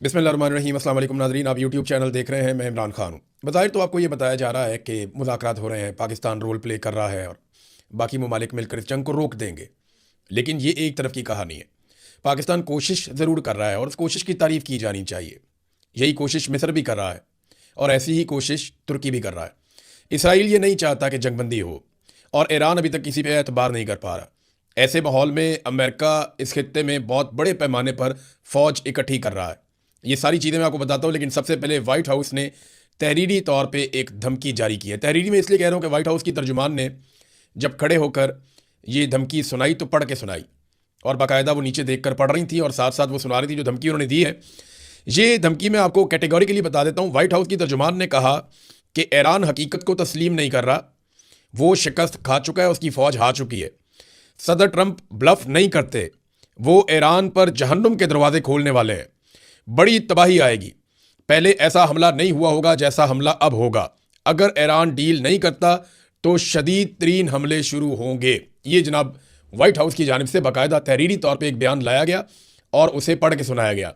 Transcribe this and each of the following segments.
बिस्मिल्लाहिर्रहमानिर्रहीम। अस्सलाम वालेकुम नाज़रीन, आप यूट्यूब चैनल देख रहे हैं। मैं इमरान खान हूँ। बज़ाहिर तो आपको ये बताया जा रहा है कि मुज़ाकरात हो रहे हैं, पाकिस्तान रोल प्ले कर रहा है और बाकी ममालिक मिलकर इस जंग को रोक देंगे। लेकिन ये एक तरफ की कहानी है। पाकिस्तान कोशिश ज़रूर कर रहा है और उस कोशिश की तारीफ़ की जानी चाहिए। यही कोशिश मिस्र भी कर रहा है और ऐसी ही कोशिश तुर्की भी कर रहा है। इसराइल ये नहीं चाहता कि जंगबंदी हो और ईरान अभी तक किसी पे एतबार नहीं कर पा रहा। ऐसे माहौल में अमेरिका इस खित्ते में बहुत बड़े पैमाने पर फ़ौज इकट्ठी कर रहा है। ये सारी चीज़ें मैं आपको बताता हूँ, लेकिन सबसे पहले वाइट हाउस ने तहरीरी तौर पे एक धमकी जारी की है। तहरीरी में इसलिए कह रहा हूँ कि वाइट हाउस की तर्जुमान ने जब खड़े होकर ये धमकी सुनाई तो पढ़ के सुनाई, और बाकायदा वो नीचे देख कर पढ़ रही थी और साथ साथ वो सुना रही थी जो धमकी उन्होंने दी है। ये धमकी मैं आपको कैटेगोरिकली बता देता हूँ। वाइट हाउस की तर्जुमान ने कहा कि ईरान हकीकत को तस्लीम नहीं कर रहा, वो शिकस्त खा चुका है, उसकी फ़ौज हार चुकी है। सदर ट्रंप ब्लफ नहीं करते, वो ईरान पर जहन्नुम के दरवाजे खोलने वाले हैं। बड़ी तबाही आएगी। पहले ऐसा हमला नहीं हुआ होगा जैसा हमला अब होगा। अगर ईरान डील नहीं करता तो शदीद तरीन हमले शुरू होंगे। ये जनाब वाइट हाउस की जानिब से बाकायदा तहरीरी तौर पे एक बयान लाया गया और उसे पढ़ के सुनाया गया।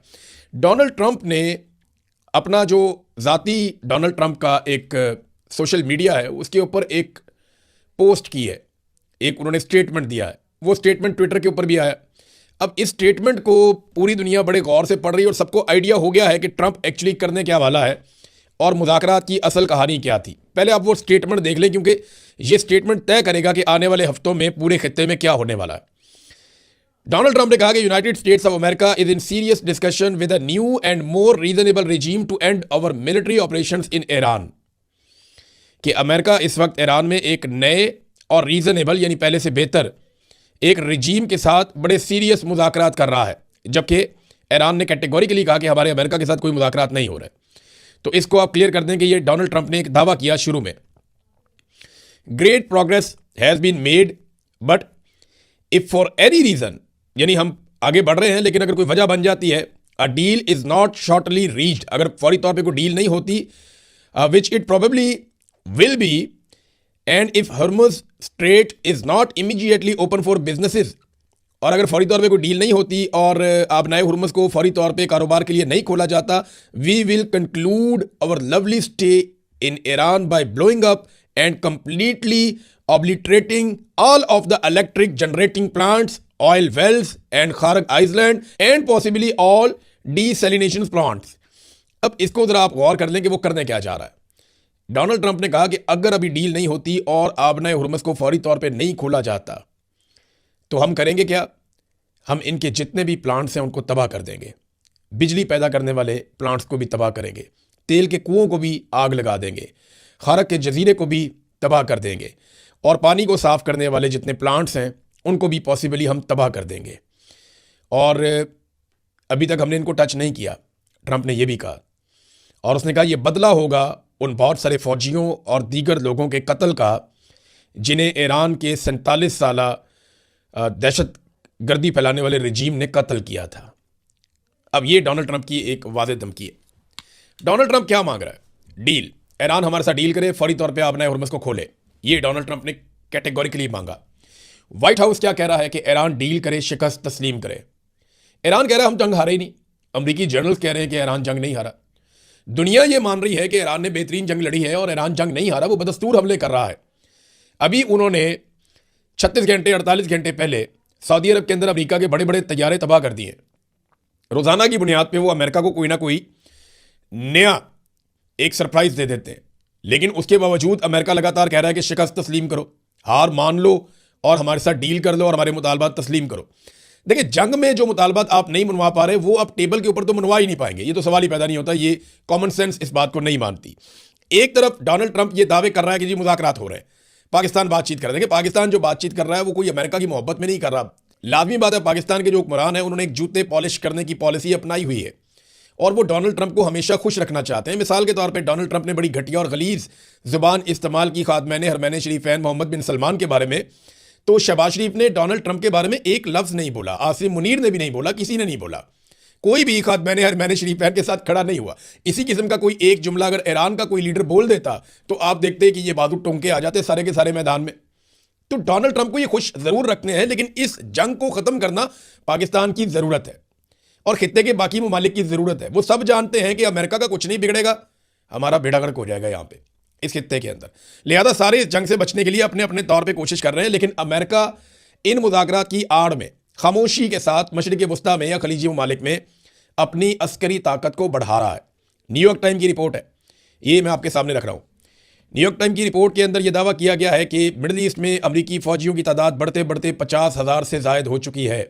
डोनाल्ड ट्रंप ने अपना जो ज़ाती डोनाल्ड ट्रंप का एक सोशल मीडिया है उसके ऊपर एक पोस्ट की है, एक उन्होंने स्टेटमेंट दिया है। वो स्टेटमेंट ट्विटर के ऊपर भी आया। अब इस स्टेटमेंट को पूरी दुनिया बड़े गौर से पढ़ रही है और सबको आइडिया हो गया है कि ट्रंप एक्चुअली करने क्या वाला है और मुज़ाकरात की असल कहानी क्या थी। पहले आप वो स्टेटमेंट देख लें, क्योंकि ये स्टेटमेंट तय करेगा कि आने वाले हफ्तों में पूरे खित्ते में क्या होने वाला है। डोनाल्ड ट्रंप ने कहा कि United States of America is in serious discussion with a new and more reasonable regime to end our military operations in Iran. कि अमेरिका इस वक्त ईरान में एक नए और रीजनेबल यानी पहले से बेहतर एक रिजीम के साथ बड़े सीरियस मुज़ाकरात कर रहा है, जबकि ईरान ने कैटेगोरिकली कहा कि हमारे अमेरिका के साथ कोई मुज़ाकरात नहीं हो रहे। तो इसको आप क्लियर कर दें कि ये डोनाल्ड ट्रंप ने एक दावा किया शुरू में। Great progress has been made but if for any reason, यानी हम आगे बढ़ रहे हैं लेकिन अगर कोई वजह बन जाती है, a deal is not shortly reached, अगर फौरी तौर पर कोई डील नहीं होती, which it probably will be, and if Hormuz strait is not immediately open for businesses, और अगर फौरी तौर पे कोई डील नहीं होती और आबनाए हुर्मुज को फौरी तौर पे कारोबार के लिए नहीं खोला जाता, we will conclude our lovely stay in Iran by blowing up and completely obliterating all of the electric generating plants, oil wells and Kharg Island and possibly all desalination plants। अब इसको जरा आप गौर कर लें कि वो करने क्या जा रहा है। डोनाल्ड ट्रंप ने कहा कि अगर अभी डील नहीं होती और आबनाए हुर्मुज को फौरी तौर पे नहीं खोला जाता तो हम करेंगे क्या, हम इनके जितने भी प्लांट्स हैं उनको तबाह कर देंगे, बिजली पैदा करने वाले प्लांट्स को भी तबाह करेंगे, तेल के कुओं को भी आग लगा देंगे, खारक के जजीरे को भी तबाह कर देंगे, और पानी को साफ करने वाले जितने प्लांट्स हैं उनको भी पॉसिबली हम तबाह कर देंगे। और अभी तक हमने इनको टच नहीं किया, ट्रंप ने यह भी कहा। और उसने कहा यह बदला होगा उन बहुत सारे फौजियों और दीगर लोगों के कत्ल का जिन्हें ईरान के 47 साला दहशत गर्दी फैलाने वाले रजीम ने कत्ल किया था। अब ये डोनाल्ड ट्रंप की एक वाज़ेह धमकी है। डोनाल्ड ट्रंप क्या मांग रहा है? डील, ईरान हमारे साथ डील करे, फौरी तौर पे आबनाए हुर्मुज को खोले। ये डोनाल्ड ट्रंप ने कैटेगोरिकली मांगा। व्हाइट हाउस क्या कह रहा है कि ईरान डील करे, शिकस्त तस्लीम करे। ईरान कह रहा है हम जंग हारे ही नहीं। अमरीकी जर्नल्स कह रहे हैं कि ईरान जंग नहीं हारा। दुनिया ये मान रही है कि ईरान ने बेहतरीन जंग लड़ी है और ईरान जंग नहीं हारा, वो बदस्तूर हमले कर रहा है। अभी उन्होंने 36 घंटे 48 घंटे पहले सऊदी अरब के अंदर अमेरिका के बड़े बड़े तैयारे तबाह कर दिए। रोज़ाना की बुनियाद पे वो अमेरिका को कोई ना कोई नया एक सरप्राइज दे देते हैं, लेकिन उसके बावजूद अमेरिका लगातार कह रहा है कि शिकस्त तस्लीम करो, हार मान लो और हमारे साथ डील कर लो और हमारे मुतालबात तस्लीम करो। देखिए, जंग में जो मुतालबात आप नहीं मनवा पा रहे वो आप टेबल के ऊपर तो मनवा ही नहीं पाएंगे, ये तो सवाल ही पैदा नहीं होता। ये कॉमन सेंस इस बात को नहीं मानती। एक तरफ डोनाल्ड ट्रंप ये दावे कर रहा है कि जी मुज़ाकरात हो रहे हैं, पाकिस्तान बातचीत कर रहा है। देखिए, पाकिस्तान जो बातचीत कर रहा है वो कोई अमेरिका की मोहब्बत में नहीं कर रहा। लाजमी बात है, पाकिस्तान के जो हुक्मरान है उन्होंने एक जूते पॉलिश करने की पॉलिसी अपनाई हुई है और वो डोनाल्ड ट्रंप को हमेशा खुश रखना चाहते हैं। मिसाल के तौर पे डोनाल्ड ट्रंप ने बड़ी घटिया और गलीज जुबान इस्तेमाल की खादमैन हरमैन शरीफैन मोहम्मद बिन सलमान के बारे में, तो शहबाज शरीफ ने डोनाल्ड ट्रंप के बारे में एक लफ्ज़ नहीं बोला, आसिम मुनीर ने भी नहीं बोला, किसी ने नहीं बोला, कोई भी खादमैन हरमैन शरीफैन के साथ खड़ा नहीं हुआ। इसी किस्म का कोई एक जुमला अगर ईरान का कोई लीडर बोल देता तो आप देखते कि ये बाजू टोंके आ जाते सारे के सारे मैदान में। तो डोनाल्ड ट्रंप को ये खुश जरूर रखने हैं, लेकिन इस जंग को ख़त्म करना पाकिस्तान की ज़रूरत है। और खित्ते के बाकी ममालिक की ज़रूरत है। वो सब जानते हैं कि अमेरिका का कुछ नहीं बिगड़ेगा, हमारा बेड़ा गर्क हो जाएगा यहाँ पे इस खित्ते के अंदर। लिहाजा सारे इस जंग से बचने के लिए अपने अपने तौर पे कोशिश कर रहे हैं, लेकिन अमेरिका इन मुज़ाकरात की आड़ में खामोशी के साथ मशरिक़ वस्ता में या खलीजी ममालिक में अपनी अस्करी ताकत को बढ़ा रहा है। न्यूयॉर्क टाइम की रिपोर्ट है, ये मैं आपके सामने रख रहा हूँ। न्यूयॉर्क टाइम की रिपोर्ट के अंदर यह दावा किया गया है कि मिडल ईस्ट में अमरीकी फ़ौजियों की तादाद बढ़ते बढ़ते 50,000 से ज़ायद हो चुकी है,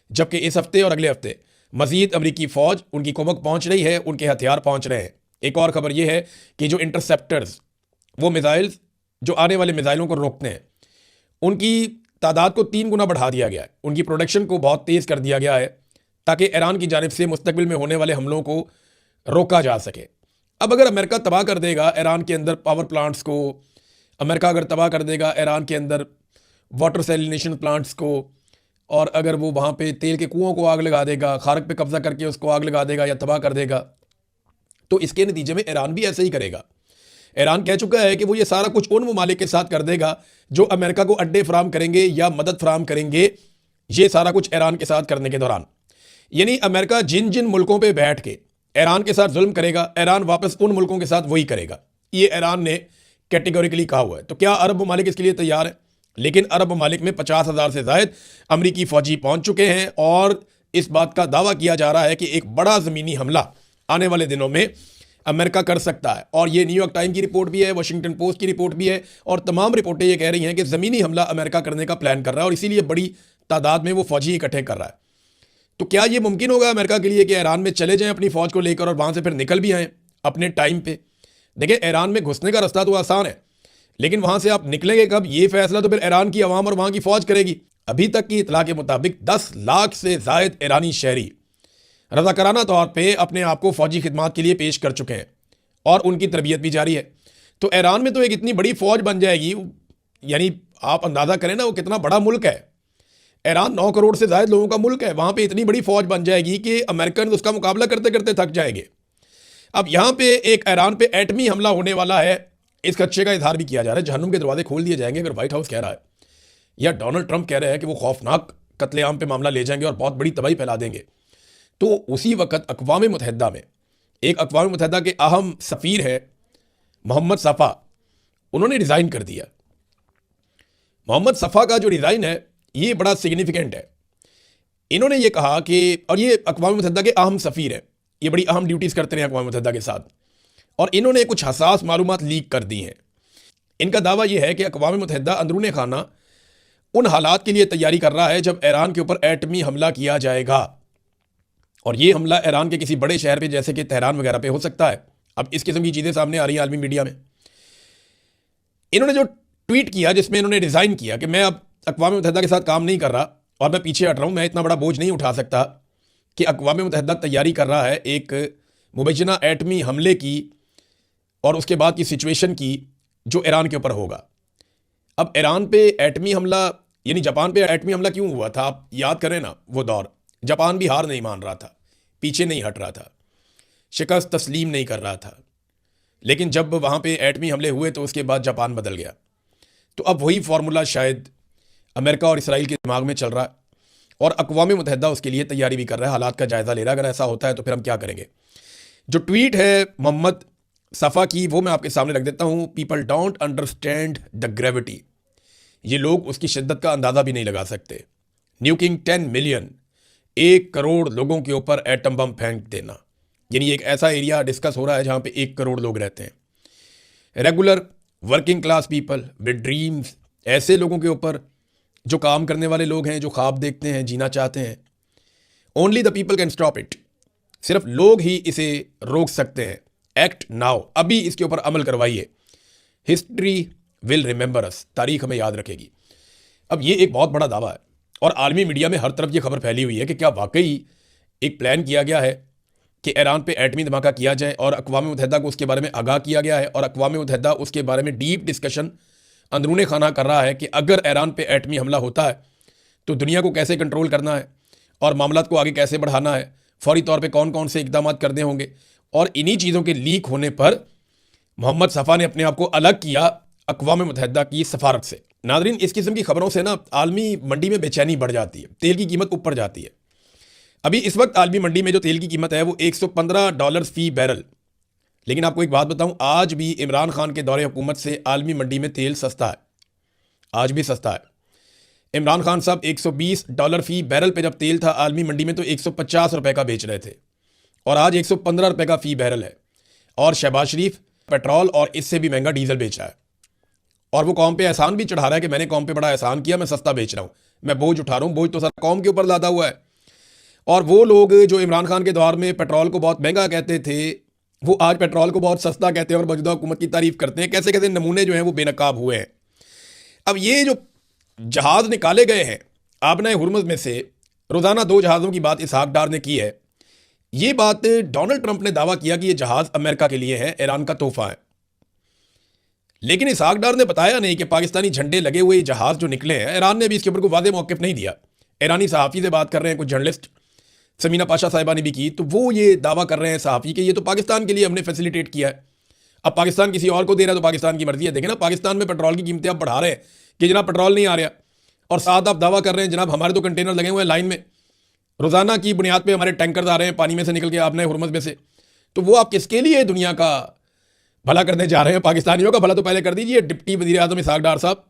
जबकि इस हफ्ते और अगले हफ्ते मज़ीद अमरीकी फ़ौज, उनकी कुमक पहुँच रही है, उनके हथियार पहुँच रहे हैं। एक और ख़बर यह है कि जो इंटरसेप्टर्स, वो मिज़ाइल्स जो आने वाले मिज़ाइलों को रोकते हैं, उनकी तादाद को 3 गुना बढ़ा दिया गया है। उनकी प्रोडक्शन को बहुत तेज़ कर दिया गया है ताकि ईरान की जानिब से मुस्तकबिल में होने वाले हमलों को रोका जा सके। अब अगर अमेरिका तबाह कर देगा ईरान के अंदर पावर प्लांट्स को, अमेरिका अगर तबाह कर देगा ईरान के अंदर वाटर सैलिनेशन प्लांट्स को, और अगर वो वहाँ पे तेल के कुओं को आग लगा देगा, खारक पे कब्जा करके उसको आग लगा देगा या तबाह कर देगा, तो इसके नतीजे में ईरान भी ऐसे ही करेगा। ईरान कह चुका है कि वो ये सारा कुछ उन ममालिक के साथ कर देगा जो अमेरिका को अड्डे फराम करेंगे या मदद फराम करेंगे ये सारा कुछ ईरान के साथ करने के दौरान। यानी अमेरिका जिन जिन मुल्कों पे बैठ के ईरान के साथ जुल्म करेगा, ईरान वापस उन मुल्कों के साथ वही करेगा। ये ईरान ने कैटेगोरिकली कहा हुआ है। तो क्या अरब ममालिक इसके लिए तैयार है? लेकिन अरब ममालिक में 50,000 से ज़ायद अमरीकी फ़ौजी पहुँच चुके हैं और इस बात का दावा किया जा रहा है कि एक बड़ा ज़मीनी हमला आने वाले दिनों में अमेरिका कर सकता है। और ये न्यूयॉर्क टाइम की रिपोर्ट भी है, वाशिंगटन पोस्ट की रिपोर्ट भी है, और तमाम रिपोर्टें ये कह रही हैं कि ज़मीनी हमला अमेरिका करने का प्लान कर रहा है और इसीलिए बड़ी तादाद में वो फ़ौजी इकट्ठे कर रहा है। तो क्या ये मुमकिन होगा अमेरिका के लिए कि ईरान में चले जाएं अपनी फ़ौज को लेकर और वहाँ से फिर निकल भी आएँ अपने टाइम पे? देखिए, ईरान में घुसने का रास्ता तो आसान है, लेकिन वहाँ से आप निकलेंगे कब, ये फैसला तो फिर ईरान की अवाम और वहाँ की फ़ौज करेगी। अभी तक की इतला के मुताबिक 10 लाख से ज़ायद ईरानी शहरी रज़ाकाराना तौर पर अपने आप को फ़ौजी खिदमात के लिए पेश कर चुके हैं और उनकी तरबियत भी जारी है। तो ईरान में तो एक इतनी बड़ी फ़ौज बन जाएगी, यानी आप अंदाज़ा करें ना वो कितना बड़ा मुल्क है। ईरान 9 करोड़ से ज़ायद लोगों का मुल्क है, वहाँ पे इतनी बड़ी फ़ौज बन जाएगी कि अमेरिकन उसका मुकाबला करते करते थक जाएंगे। अब यहाँ पे एक ईरान पे एटमी हमला होने वाला है, इस खदशे का इजहार भी किया जा रहा है। जहन्नुम के दरवाजे खोल दिए जाएंगे अगर व्हाइट हाउस कह रहा है या डोनाल्ड ट्रंप कह रहे हैं कि वो खौफनाक कत्लेआम पे मामला ले जाएंगे और बहुत बड़ी तबाही फैला देंगे। तो उसी वक्त अक़वाम मुत्तहिदा में एक अक़वाम मुत्तहिदा के अहम सफ़ीर है मोहम्मद सफ़ा, उन्होंने रिज़ाइन कर दिया। मोहम्मद सफ़ा का जो रिज़ाइन है ये बड़ा सिग्निफिकेंट है। इन्होंने ये कहा कि, और ये अक़वाम मुत्तहिदा के अहम सफ़ीर है, ये बड़ी अहम ड्यूटीज़ करते हैं अक़वाम मुत्तहिदा के साथ, और इन्होंने कुछ हसास मालूमात लीक कर दी हैं। इनका दावा यह है कि अक़वाम मुत्तहिदा अंदरूनी खाना उन हालात के लिए तैयारी कर रहा है जब ईरान के ऊपर एटमी हमला किया जाएगा, और ये हमला ईरान के किसी बड़े शहर पे जैसे कि तेहरान वगैरह पे हो सकता है। अब इस किस्म की चीज़ें सामने आ रही हैं आलमी मीडिया में। इन्होंने जो ट्वीट किया जिसमें इन्होंने रिज़ाइन किया कि मैं अब अक़वाम मुत्तहिदा के साथ काम नहीं कर रहा और मैं पीछे हट रहा हूँ, मैं इतना बड़ा बोझ नहीं उठा सकता कि अक़वाम मुत्तहिदा तैयारी कर रहा है एक मुबैना एटमी हमले की और उसके बाद की सिचुएशन की जो ईरान के ऊपर होगा। अब ईरान पे एटमी हमला, यानी जापान पे एटमी हमला क्यों हुआ था, आप याद करें ना वो दौर। जापान भी हार नहीं मान रहा था, पीछे नहीं हट रहा था, शिकस्त तस्लीम नहीं कर रहा था, लेकिन जब वहाँ पे एटमी हमले हुए तो उसके बाद जापान बदल गया। तो अब वही फार्मूला शायद अमेरिका और इसराइल के दिमाग में चल रहा है और अक़वाम मुत्तहिदा उसके लिए तैयारी भी कर रहा है, हालात का जायज़ा ले रहा है। अगर ऐसा होता है तो फिर हम क्या करेंगे। जो ट्वीट है मोहम्मद सफ़ा की वो मैं आपके सामने रख देता हूँ। People don't understand the gravity, ये लोग उसकी शिद्दत का अंदाज़ा भी नहीं लगा सकते। न्यूकिंग 10 मिलियन, 1 करोड़ लोगों के ऊपर एटम बम फेंक देना, यानी एक ऐसा एरिया डिस्कस हो रहा है जहाँ पे 1 करोड़ लोग रहते हैं। Regular working class people with dreams, ऐसे लोगों के ऊपर जो काम करने वाले लोग हैं, जो ख्वाब देखते हैं, जीना चाहते हैं। Only the people can stop it, सिर्फ लोग ही इसे रोक सकते हैं। एक्ट नाउ, अभी इसके ऊपर अमल करवाइए। हिस्ट्री विल रिमेंबर अस, तारीख हमें याद रखेगी। अब ये एक बहुत बड़ा दावा है और आलमी मीडिया में हर तरफ ये खबर फैली हुई है कि क्या वाकई एक प्लान किया गया है कि ईरान पे एटमी धमाका किया जाए और अक़वाम मुत्तहिदा को उसके बारे में आगाह किया गया है और अक़वाम मुत्तहिदा उसके बारे में डीप डिस्कशन अंदरूनी खाना कर रहा है कि अगर ईरान पे एटमी हमला होता है तो दुनिया को कैसे कंट्रोल करना है और मामलात को आगे कैसे बढ़ाना है, फौरी तौर पे कौन कौन से इक़दाम करने होंगे। और इन्हीं चीज़ों के लीक होने पर मोहम्मद सफ़ा ने अपने आप को अलग किया अक़वाम मुत्तहिदा की सफारत से। नाज़रीन, इस किस्म की खबरों से ना आलमी मंडी में बेचैनी बढ़ जाती है, तेल की कीमत ऊपर जाती है। अभी इस वक्त आलमी मंडी में जो तेल की कीमत है वो $115 फी बैरल। लेकिन आपको एक बात बताऊं, आज भी इमरान खान के दौरे हुकूमत से आलमी मंडी में तेल सस्ता है, आज भी सस्ता है। इमरान खान साहब $120 फी बैरल पे जब तेल था आलमी मंडी में तो $150 का बेच रहे थे, और आज $115 का फी बैरल है। और शहबाज शरीफ पेट्रोल और इससे भी महंगा डीजल बेच रहा है, और वो कौम पे एहसान भी चढ़ा रहा है कि मैंने कौम पे बड़ा एहसान किया, मैं सस्ता बेच रहा हूँ, मैं बोझ उठा रहा हूँ, बोझ तो सारा कौम के ऊपर लादा हुआ है। और वो लोग जो इमरान खान के दौर में पेट्रोल को बहुत महंगा कहते थे, वो आज पेट्रोल को बहुत सस्ता कहते हैं और मौजूदा हुकूमत की तारीफ करते हैं। कैसे कैसे नमूने जो हैं वो बेनकाब हुए हैं। अब ये जो जहाज़ निकाले गए हैं आबना हुरमुज़ में से, रोज़ाना 2 जहाज़ों की बात इसहाक डार ने की है। ये बात डोनाल्ड ट्रंप ने दावा किया कि ये जहाज़ अमेरिका के लिए है, ईरान का तोहफा है। लेकिन इसहाक डार ने बताया नहीं कि पाकिस्तानी झंडे लगे हुए जहाज़ जो निकले हैं, ईरान ने भी इसके ऊपर कोई वादे मौक़िफ़ नहीं दिया। ईरानी सहाफ़ी से बात कर रहे हैं कुछ जर्नलिस्ट, समीना पाशा साहिबा ने भी की, तो वो ये दावा कर रहे हैं सहाफ़ी कि ये तो पाकिस्तान के लिए हमने फैसिलिटेट किया है, अब पाकिस्तान किसी और को दे रहा है तो पाकिस्तान की मर्जी है। देखें ना, पाकिस्तान में पेट्रोल की कीमतें आप बढ़ा रहे हैं कि जनाब पेट्रोल नहीं आ रहा, और साथ आप दावा कर रहे हैं जनाब हमारे तो कंटेनर लगे हुए हैं लाइन में, रोज़ाना की बुनियाद पर हमारे टैंकर आ रहे हैं पानी में से निकल के आबना हुरमुज़ में से। तो वो आप किसके लिए दुनिया का भला करने जा रहे हैं? पाकिस्तानियों का भला तो पहले कर दीजिए। डिप्टी वज़ीर आज़म इसहाक डार साहब,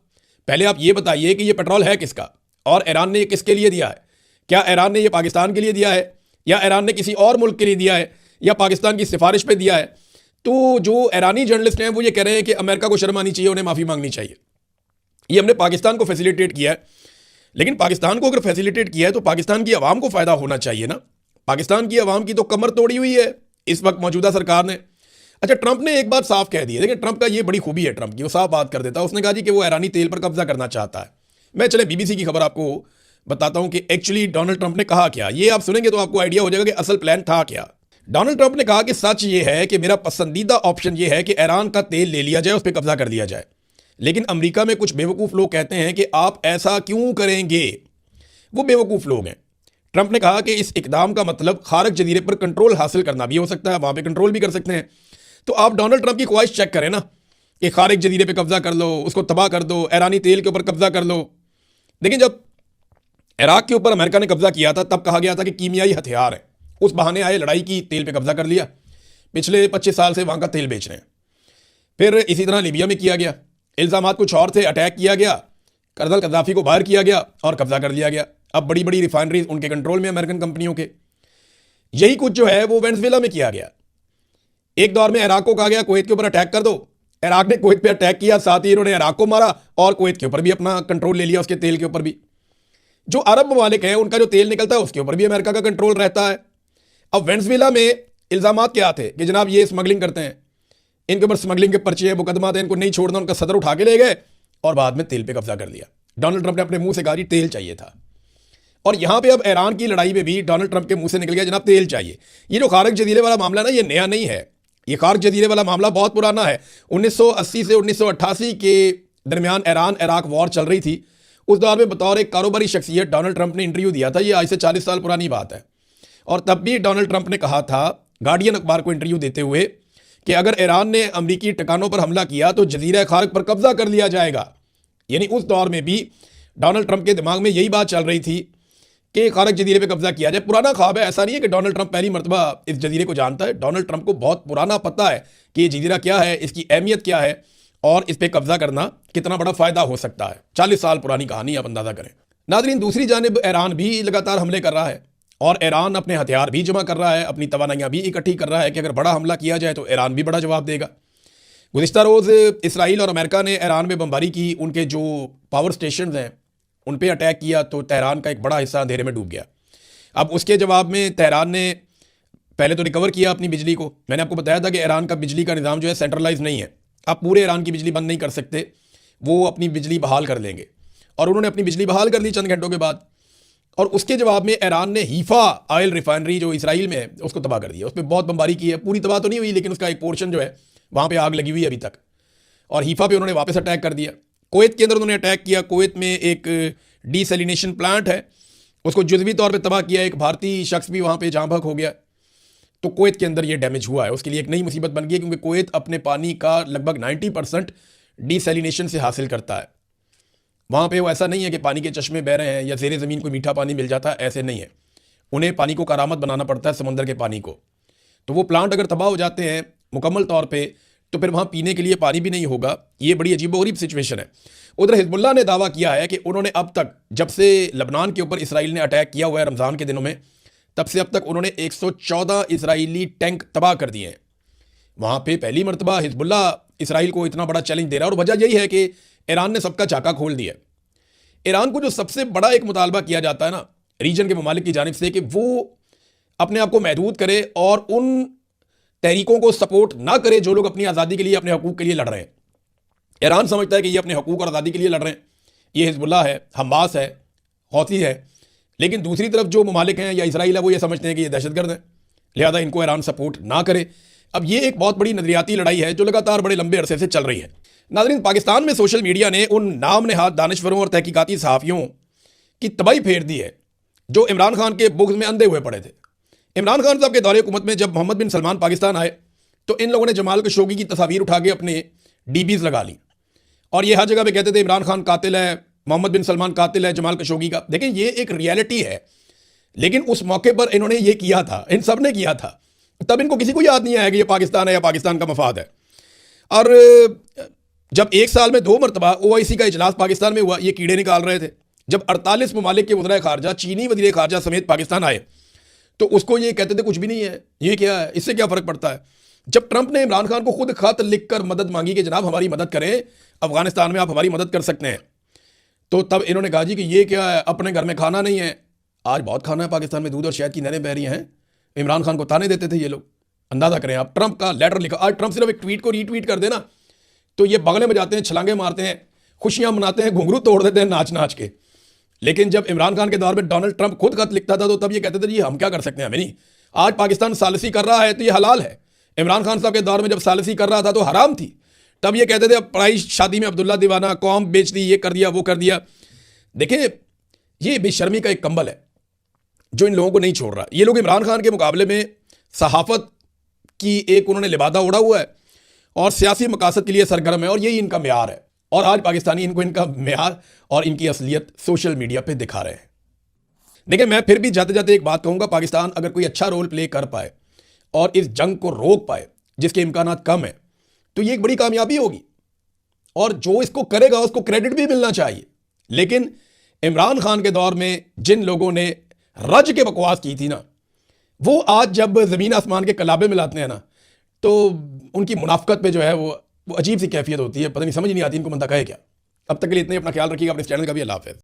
पहले आप ये बताइए कि ये पेट्रोल है किसका, और ईरान ने ये किसके लिए दिया है? क्या ईरान ने ये पाकिस्तान के लिए दिया है, या ईरान ने किसी और मुल्क के लिए दिया है, या पाकिस्तान की सिफारिश पे दिया है? तो जो ईरानी जर्नलिस्ट हैं वो ये कह रहे हैं कि अमेरिका को शर्म आनी चाहिए, उन्हें माफ़ी मांगनी चाहिए, ये हमने पाकिस्तान को फैसिलिटेट किया है। लेकिन पाकिस्तान को अगर फैसिलिटेट किया है तो पाकिस्तान की आवाम को फ़ायदा होना चाहिए ना। पाकिस्तान की आवाम की तो कमर तोड़ी हुई है इस वक्त मौजूदा सरकार ने। अच्छा, ट्रंप ने एक बात साफ कह दी है, देखिए ट्रंप का ये बड़ी खूबी है, ट्रंप की वो साफ बात कर देता है। उसने कहा जी कि वो ईरानी तेल पर कब्जा करना चाहता है। मैं चले बीबीसी की खबर आपको बताता हूं कि एक्चुअली डोनाल्ड ट्रंप ने कहा क्या। ये आप सुनेंगे तो आपको आइडिया हो जाएगा कि असल प्लान था क्या। डोनाल्ड ट्रंप ने कहा कि सच ये है कि मेरा पसंदीदा ऑप्शन ये है कि ईरान का तेल ले लिया जाए, उस पर कब्जा कर लिया जाए। लेकिन अमेरिका में कुछ बेवकूफ़ लोग कहते हैं कि आप ऐसा क्यों करेंगे, वो बेवकूफ़ लोग हैं। ट्रंप ने कहा कि इस इकदाम का मतलब खारक जजीरे पर कंट्रोल हासिल करना भी हो सकता है, वहाँ पे कंट्रोल भी कर सकते हैं। तो आप डोनाल्ड ट्रंप की ख्वाहिश चेक करें ना कि खारक जजीरे पे कब्जा कर लो, उसको तबाह कर दो, ईरानी तेल के ऊपर कब्जा कर लो। लेकिन जब इराक के ऊपर अमेरिका ने कब्जा किया था तब कहा गया था कि कीमियाई हथियार है, उस बहाने आए लड़ाई की, तेल पे कब्जा कर लिया। पिछले 25 साल से वहाँ का तेल बेच रहे हैं। फिर इसी तरह लीबिया में किया गया, इल्ज़ाम कुछ और थे, अटैक किया गया, कर्नल कद्दाफी को बाहर किया गया और कब्जा कर लिया गया। अब बड़ी बड़ी रिफाइनरीज उनके कंट्रोल में, अमेरिकन कंपनियों के। यही कुछ जो है वो वेनेजुएला में किया गया। एक दौर में इराक को कहा गया कुवैत के ऊपर अटैक कर दो, इराक ने कुवैत पे अटैक किया, साथ ही इन्होंने इराक को मारा और कुवैत के ऊपर भी अपना कंट्रोल ले लिया, उसके तेल के ऊपर भी। जो अरब ममालिक हैं उनका जो तेल निकलता है उसके ऊपर भी अमेरिका का कंट्रोल रहता है। अब वेनेजुएला में इल्ज़ाम क्या थे कि जनाब ये स्मगलिंग करते हैं, इनके ऊपर स्मगलिंग के पर्चे हैं, मुकदमा थे, इनको नहीं छोड़ना। उनका सदर उठा के ले गए और बाद में तेल पे कब्जा कर लिया। डोनाल्ड ट्रंप ने अपने मुंह से कहा जी तेल चाहिए था, और यहां पे अब ईरान की लड़ाई में भी डोनाल्ड ट्रंप के मुंह से निकल गया जनाब तेल चाहिए। ये जो खारक जजीरे वाला मामला ना, ये नया नहीं है, ये खारक जजीरे वाला मामला बहुत पुराना है। 1980 से 1988 के दरमियान ईरान इराक वॉर चल रही थी। उस दौर में बतौर एक कारोबारी शख्सियत डोनाल्ड ट्रंप ने इंटरव्यू दिया था। ये आज से 40 साल पुरानी बात है। और तब भी डोनाल्ड ट्रंप ने कहा था गार्डियन अखबार को इंटरव्यू देते हुए कि अगर ईरान ने अमरीकी ठिकानों पर हमला किया तो जजीरा खारक पर कब्जा कर लिया जाएगा। यानी उस दौर में भी डोनाल्ड ट्रंप के दिमाग में यही बात चल रही थी कि खारक जजीरे पे कब्जा किया जाए। पुराना ख्वाब है, ऐसा नहीं है कि डोनाल्ड ट्रंप पहली मरतबा इस जजीरे को जानता है। डोनाल्ड ट्रंप को बहुत पुराना पता है कि ये जजीरा क्या है, इसकी अहमियत क्या है और इस पर कब्जा करना कितना बड़ा फ़ायदा हो सकता है। 40 साल पुरानी कहानी, आप अंदाज़ा करें। नाज़रीन, दूसरी जानिब ईरान भी लगातार हमले कर रहा है और ईरान अपने हथियार भी जमा कर रहा है, अपनी तवानाइयाँ भी इकट्ठी कर रहा है कि अगर बड़ा हमला किया जाए तो ईरान भी बड़ा जवाब देगा। गुज़िश्ता रोज़ इसराइल और अमेरिका ने ईरान में बमबारी की, उनके जो पावर स्टेशन हैं उन पर अटैक किया, तो तेहरान का एक बड़ा हिस्सा अंधेरे में डूब गया। अब उसके जवाब में तेहरान ने पहले तो रिकवर किया अपनी बिजली को। मैंने आपको बताया था कि ईरान का बिजली का निज़ाम जो है सेंट्रलाइज नहीं है, आप पूरे ईरान की बिजली बंद नहीं कर सकते, वो अपनी बिजली बहाल कर लेंगे। और उन्होंने अपनी बिजली बहाल कर ली चंद घंटों के बाद। और उसके जवाब में ईरान ने हीफा ऑयल रिफाइनरी जो इसराइल में है उसको तबाह कर दिया। उस पर बहुत बमबारी की है, पूरी तबाह तो नहीं हुई लेकिन उसका एक पोर्शन जो है वहाँ पर आग लगी हुई है अभी तक। और हीफा पे उन्होंने वापस अटैक कर दिया। कुवैत के अंदर उन्होंने अटैक किया। कुवैत में एक डीसैलिनेशन प्लांट है, उसको जुज़वी तौर पे तबाह किया। एक भारतीय शख्स भी वहाँ पे जाँ बहक हो गया। तो कुवैत के अंदर ये डैमेज हुआ है, उसके लिए एक नई मुसीबत बन गई है, क्योंकि कुवैत अपने पानी का लगभग 90% डीसैलिनेशन से हासिल करता है। वहाँ पे वो ऐसा नहीं है कि पानी के चश्मे बह रहे हैं या ज़ेरे ज़मीन कोई मीठा पानी मिल जाता है, ऐसे नहीं है। उन्हें पानी को करामत बनाना पड़ता है, समंदर के पानी को। तो वो प्लांट अगर तबाह हो जाते हैं मुकम्मल तौर पे, तो फिर वहाँ पीने के लिए पानी भी नहीं होगा। ये बड़ी अजीबोगरीब सिचुएशन है। उधर हिजबुल्लाह ने दावा किया है कि उन्होंने अब तक, जब से लबनान के ऊपर इसराइल ने अटैक किया हुआ है रमज़ान के दिनों में, तब से अब तक उन्होंने 114 इसराइली टैंक तबाह कर दिए हैं। वहाँ पे पहली मरतबा हिजबुल्लाह इसराइल को इतना बड़ा चैलेंज दे रहा है, और वजह यही है कि ईरान ने सबका चाका खोल दिया। ईरान को जो सबसे बड़ा एक मुतालबा किया जाता है ना रीजन के ममालिक की जानिब से, कि वो अपने आप को महदूद करे और उन तहरीकों को सपोर्ट ना करे जो लोग अपनी आज़ादी के लिए, अपने हकूक़ के लिए लड़ रहे हैं। ईरान समझता है कि ये अपने हकूक़ और आज़ादी के लिए लड़ रहे हैं। ये हिजबुल्लाह है, हमास है, हौती है। लेकिन दूसरी तरफ जो ममालिक हैं या इसराइल है, वो ये समझते हैं कि ये दहशतगर्द हैं, लिहाजा इनको ईरान सपोर्ट ना करे। अब ये एक बहुत बड़ी नज़रियाती लड़ाई है जो लगातार बड़े लंबे अरसे से चल रही है। नाज़रीन, पाकिस्तान में सोशल मीडिया ने उन नाम नहाद दानिशवरों और तहकीकाती सहाफ़ियों की तबाही फेर दी है जो इमरान खान के बुग़्ज़ में अंधे हुए पड़े थे। इमरान खान साहब के दौरे हुकूमत में जब मोहम्मद बिन सलमान पाकिस्तान आए, तो इन लोगों ने जमाल खशोगी की तस्वीर उठा के अपने डीबीज़ लगा ली, और ये हर जगह पे कहते थे इमरान खान कातिल है, मोहम्मद बिन सलमान कातिल है जमाल खशोगी का। देखिए, ये एक रियलिटी है, लेकिन उस मौके पर इन्होंने ये किया था, इन सब ने किया था। तब इनको किसी को याद नहीं आया कि ये पाकिस्तान है या पाकिस्तान का मफाद है। और जब एक साल में 2 मरतबा OIC का इजलास पाकिस्तान में हुआ, ये कीड़े निकाल रहे थे। जब 48 ममालिक के वज़ीर ख़ारजा, चीनी वज़ीर ख़ारजा समेत पाकिस्तान आए, तो उसको ये कहते थे कुछ भी नहीं है, ये क्या है, इससे क्या फ़र्क पड़ता है। जब ट्रंप ने इमरान खान को खुद खत लिख कर मदद मांगी कि जनाब हमारी मदद करें, अफगानिस्तान में आप हमारी मदद कर सकते हैं, तो तब इन्होंने कहा जी कि ये क्या है, अपने घर में खाना नहीं है। आज बहुत खाना है पाकिस्तान में, दूध और शहद की नहरें बह रही हैं। इमरान खान को ताने देते थे ये लोग। अंदाज़ा करें आप, ट्रंप का लेटर लिखा। आज ट्रंप सिर्फ एक ट्वीट को रीट्वीट कर देना तो ये बगले में जाते हैं, छलांगे मारते हैं, खुशियां मनाते हैं, घुंघरू तोड़ देते हैं नाच नाच के। लेकिन जब इमरान खान के दौर में डोनाल्ड ट्रंप खुद खत लिखता था, तो तब ये कहते थे जी हम क्या कर सकते हैं, हमें नहीं। आज पाकिस्तान सालिसी कर रहा है तो ये हलाल है। इमरान खान साहब के दौर में जब सालिसी कर रहा था तो हराम थी। तब ये कहते थे अब पढ़ाई शादी में अब्दुल्ला दीवाना, कौम बेच दी, ये कर दिया, वो कर दिया। देखिए, ये बेशर्मी का एक कंबल है जो इन लोगों को नहीं छोड़ रहा। ये लोग इमरान खान के मुकाबले में सहाफ़त की एक उन्होंने लिबादा ओढ़ा हुआ है और सियासी मकासद के लिए सरगर्म है, और यही इनका मेयार है। और आज पाकिस्तानी इनको इनका मेयार और इनकी असलियत सोशल मीडिया पे दिखा रहे हैं। देखिए, मैं फिर भी जाते जाते एक बात कहूँगा, पाकिस्तान अगर कोई अच्छा रोल प्ले कर पाए और इस जंग को रोक पाए, जिसके इम्कानात कम है, तो ये एक बड़ी कामयाबी होगी, और जो इसको करेगा उसको क्रेडिट भी मिलना चाहिए। लेकिन इमरान खान के दौर में जिन लोगों ने रज के बकवास की थी ना, वो आज जब ज़मीन आसमान के कलाबे में लाते हैं ना, तो उनकी मुनाफ़कत पे जो है वो अजीब सी कैफियत होती है। पता नहीं, समझ नहीं आती इनको बंदा कहे क्या। अब तक के लिए इतने, अपना ख्याल रखिएगा, अपने चैनल का भी। अल्लाह हाफ़िज़।